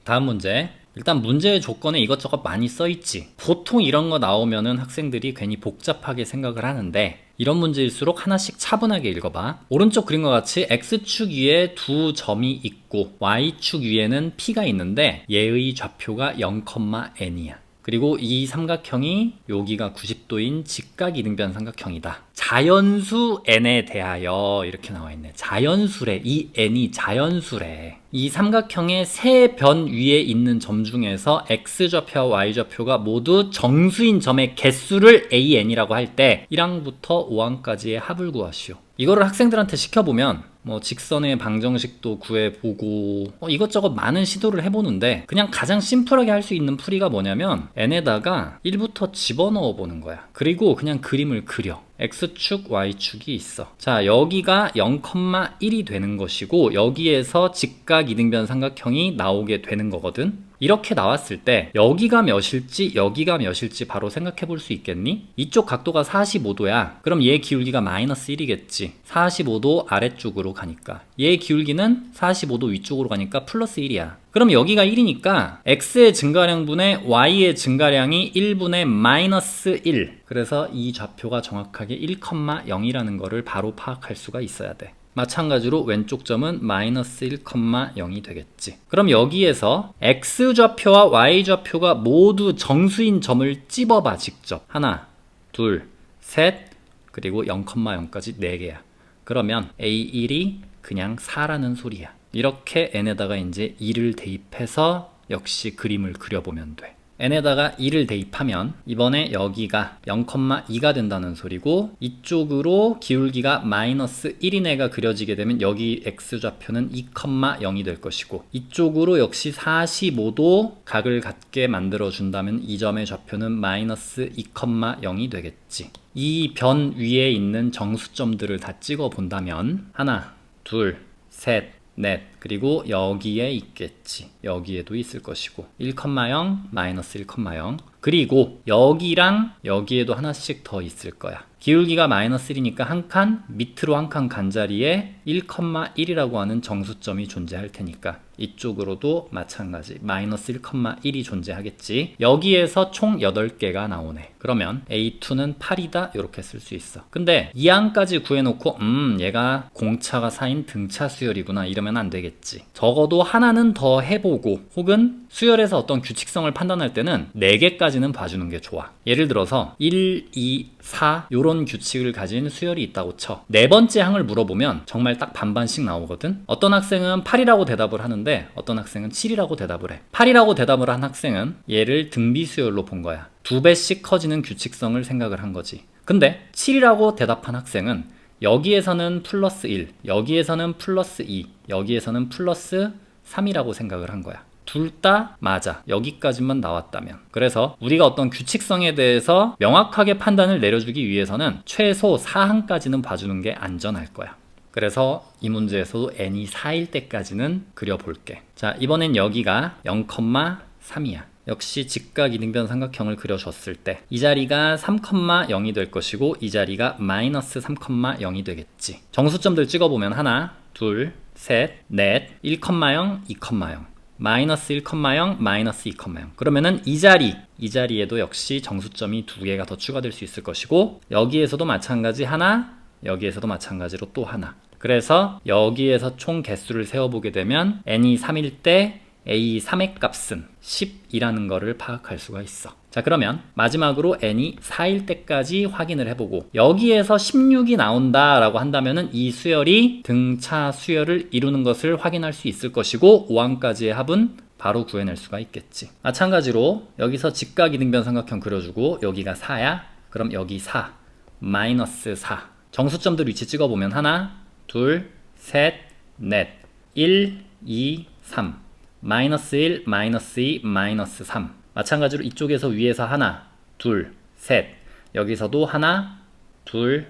다음 문제. 일단 문제의 조건에 이것저것 많이 써있지. 보통 이런 거 나오면은 학생들이 괜히 복잡하게 생각을 하는데 이런 문제일수록 하나씩 차분하게 읽어봐. 오른쪽 그림과 같이 X축 위에 두 점이 있고 Y축 위에는 P가 있는데 얘의 좌표가 0,n이야. 그리고 이 삼각형이 여기가 90도인 직각이등변 삼각형이다. 자연수 n에 대하여 이렇게 나와 있네. 자연수래. 이 n이 자연수래. 이 삼각형의 세 변 위에 있는 점 중에서 x좌표와 y좌표가 모두 정수인 점의 개수를 an이라고 할 때 1항부터 5항까지의 합을 구하시오. 이거를 학생들한테 시켜보면 뭐 직선의 방정식도 구해보고 이것저것 많은 시도를 해보는데 그냥 가장 심플하게 할 수 있는 풀이가 뭐냐면 n에다가 1부터 집어넣어 보는 거야. 그리고 그냥 그림을 그려. X축, Y축이 있어. 자, 여기가 0,1이 되는 것이고 여기에서 직각 이등변 삼각형이 나오게 되는 거거든. 이렇게 나왔을 때 여기가 몇일지 여기가 몇일지 바로 생각해 볼 수 있겠니? 이쪽 각도가 45도야. 그럼 얘 기울기가 마이너스 1이겠지. 45도 아래쪽으로 가니까. 얘 기울기는 45도 위쪽으로 가니까 플러스 1이야. 그럼 여기가 1이니까 x의 증가량분의 y의 증가량이 1분의 마이너스 1. 그래서 이 좌표가 정확하게 1,0이라는 거를 바로 파악할 수가 있어야 돼. 마찬가지로 왼쪽 점은 마이너스 1,0이 되겠지. 그럼 여기에서 x좌표와 y좌표가 모두 정수인 점을 찝어봐. 직접 하나, 둘, 셋, 그리고 0,0까지 4개야. 그러면 A1이 그냥 4라는 소리야. 이렇게 n에다가 이제 2를 대입해서 역시 그림을 그려보면 돼. n에다가 2를 대입하면 이번에 여기가 0,2가 된다는 소리고 이쪽으로 기울기가 마이너스 1인 애가 그려지게 되면 여기 x좌표는 2,0이 될 것이고 이쪽으로 역시 45도 각을 갖게 만들어준다면 이 점의 좌표는 마이너스 2,0이 되겠지. 이 변 위에 있는 정수점들을 다 찍어 본다면 하나, 둘, 셋, 넷, 그리고 여기에 있겠지. 여기에도 있을 것이고 1,0, 마이너스 1,0 그리고 여기랑 여기에도 하나씩 더 있을 거야. 기울기가 마이너스 1이니까 한 칸, 밑으로 한 칸 간 자리에 1,1이라고 하는 정수점이 존재할 테니까 이쪽으로도 마찬가지 마이너스 1,1이 존재하겠지. 여기에서 총 8개가 나오네. 그러면 A2는 8이다 이렇게 쓸 수 있어. 근데 2항까지 구해놓고 얘가 공차가 쌓인 등차 수열이구나 이러면 안 되겠지. 적어도 하나는 더 해보고 혹은 수열에서 어떤 규칙성을 판단할 때는 4개까지는 봐주는 게 좋아. 예를 들어서 1, 2, 4 요런 규칙을 가진 수열이 있다고 쳐. 네 번째 항을 물어보면 정말 딱 반반씩 나오거든. 어떤 학생은 8이라고 대답을 하는데 어떤 학생은 7이라고 대답을 해. 8이라고 대답을 한 학생은 얘를 등비 수열로 본 거야. 2배씩 커지는 규칙성을 생각을 한 거지. 근데 7이라고 대답한 학생은 여기에서는 플러스 1, 여기에서는 플러스 2, 여기에서는 플러스 3이라고 생각을 한 거야. 둘 다 맞아. 여기까지만 나왔다면. 그래서 우리가 어떤 규칙성에 대해서 명확하게 판단을 내려주기 위해서는 최소 4항까지는 봐주는 게 안전할 거야. 그래서 이 문제에서도 n이 4일 때까지는 그려볼게. 자, 이번엔 여기가 0,3이야. 역시 직각 이등변 삼각형을 그려줬을 때 이 자리가 3,0이 될 것이고 이 자리가 마이너스 3,0이 되겠지. 정수점들 찍어보면 하나, 둘, 셋, 넷, 1,0, 2,0 마이너스 1,0, 마이너스 2,0 그러면은 이 자리에도 역시 정수점이 2개가 더 추가될 수 있을 것이고 여기에서도 마찬가지 하나, 여기에서도 마찬가지로 또 하나. 그래서 여기에서 총 개수를 세어보게 되면 n이 3일 때 a 3의 값은 10이라는 거를 파악할 수가 있어. 자, 그러면 마지막으로 n이 4일 때까지 확인을 해보고 여기에서 16이 나온다라고 한다면은 이 수열이 등차 수열을 이루는 것을 확인할 수 있을 것이고 5항까지의 합은 바로 구해낼 수가 있겠지. 마찬가지로 여기서 직각이등변 삼각형 그려주고 여기가 4야. 그럼 여기 4 마이너스 4 정수점들 위치 찍어보면 하나, 둘, 셋, 넷 1, 2, 3 마이너스 1, 마이너스 2, 마이너스 3 마찬가지로 이쪽에서 위에서 하나, 둘, 셋 여기서도 하나, 둘,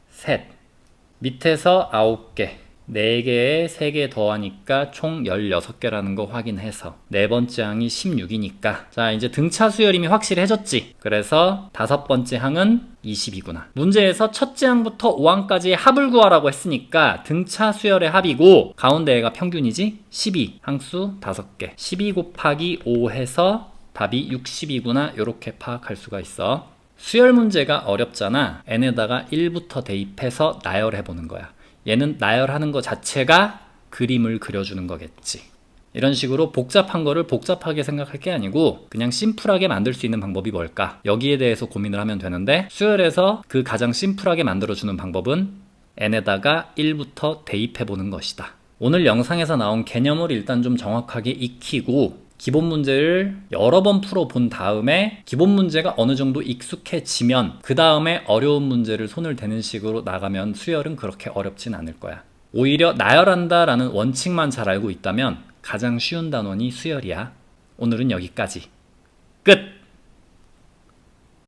셋 밑에서 9개 4개에 3개 더하니까 총 16개라는 거 확인해서 네 번째 항이 16이니까 자 이제 등차 수열임이 확실해졌지. 그래서 다섯 번째 항은 20이구나. 문제에서 첫째 항부터 5항까지의 합을 구하라고 했으니까 등차 수열의 합이고 가운데 애가 평균이지 12 항수 5개 12 곱하기 5 해서 답이 60이구나. 이렇게 파악할 수가 있어. 수열 문제가 어렵잖아. n에다가 1부터 대입해서 나열해보는 거야. 얘는 나열하는 것 자체가 그림을 그려주는 거겠지. 이런 식으로 복잡한 거를 복잡하게 생각할 게 아니고 그냥 심플하게 만들 수 있는 방법이 뭘까? 여기에 대해서 고민을 하면 되는데 수열에서 그 가장 심플하게 만들어주는 방법은 n에다가 1부터 대입해보는 것이다. 오늘 영상에서 나온 개념을 일단 좀 정확하게 익히고 기본 문제를 여러 번 풀어본 다음에 기본 문제가 어느 정도 익숙해지면 그 다음에 어려운 문제를 손을 대는 식으로 나가면 수열은 그렇게 어렵진 않을 거야. 오히려 나열한다 라는 원칙만 잘 알고 있다면 가장 쉬운 단원이 수열이야. 오늘은 여기까지. 끝!